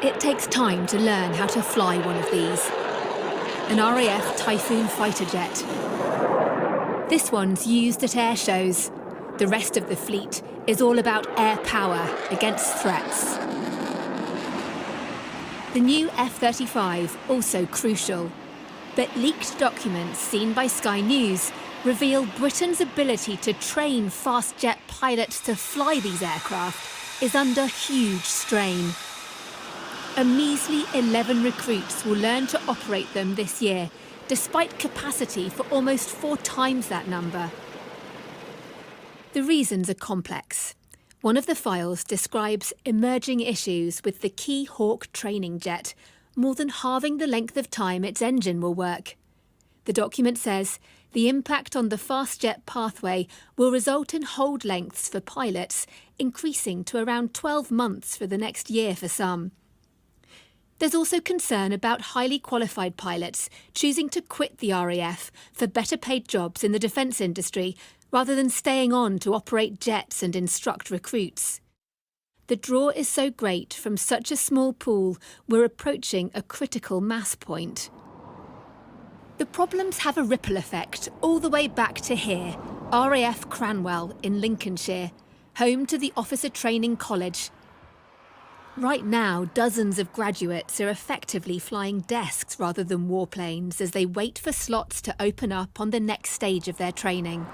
It takes time to learn how to fly one of these. An RAF Typhoon fighter jet. This one's used at air shows. The rest of the fleet is all about air power against threats. The new F-35, also crucial. But leaked documents seen by Sky News reveal Britain's ability to train fast jet pilots to fly these aircraft is under huge strain. A measly 11 recruits will learn to operate them this year, despite capacity for almost 4 times that number. The reasons are complex. One of the files describes emerging issues with the key Hawk training jet, more than halving the length of time its engine will work. The document says the impact on the fast jet pathway will result in hold lengths for pilots increasing to around 12 months for the next year for some. There's also concern about highly qualified pilots choosing to quit the RAF for better paid jobs in the defence industry rather than staying on to operate jets and instruct recruits. The draw is so great from such a small pool, we're approaching a critical mass point. The problems have a ripple effect all the way back to here, RAF Cranwell in Lincolnshire, home to the Officer Training College. Right now, dozens of graduates are effectively flying desks rather than warplanes as they wait for slots to open up on the next stage of their training.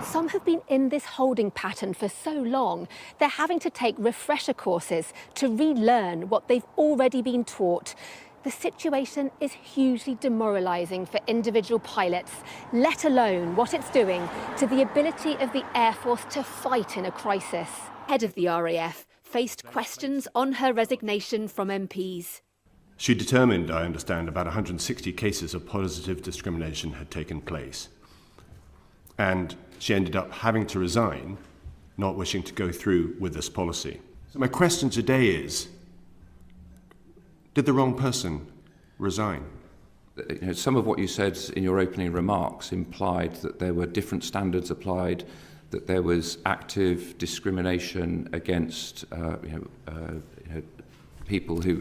Some have been in this holding pattern for so long, they're having to take refresher courses to relearn what they've already been taught. The situation is hugely demoralising for individual pilots, let alone what it's doing to the ability of the Air Force to fight in a crisis. Head of the RAF faced questions on her resignation from MPs. She determined, I understand, about 160 cases of positive discrimination had taken place. And she ended up having to resign, not wishing to go through with this policy. So my question today is, did the wrong person resign? Some of what you said in your opening remarks implied that there were different standards applied, that there was active discrimination against people who,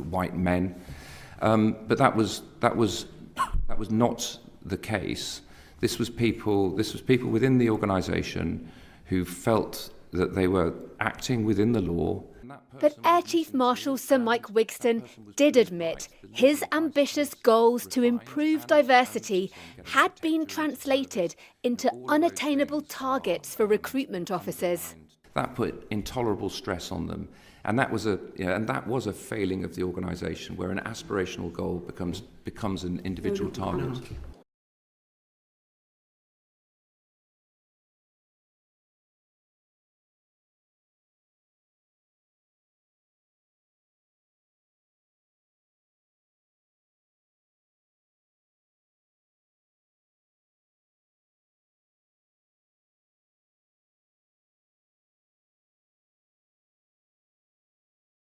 white men, but that was not the case. This was people within the organisation who felt that they were acting within the law. But Air Chief Marshal Sir Mike Wigston did admit his ambitious goals to improve diversity had been translated into unattainable targets for recruitment officers. That put intolerable stress on them, and that was a failing of the organisation, where an aspirational goal becomes an individual target.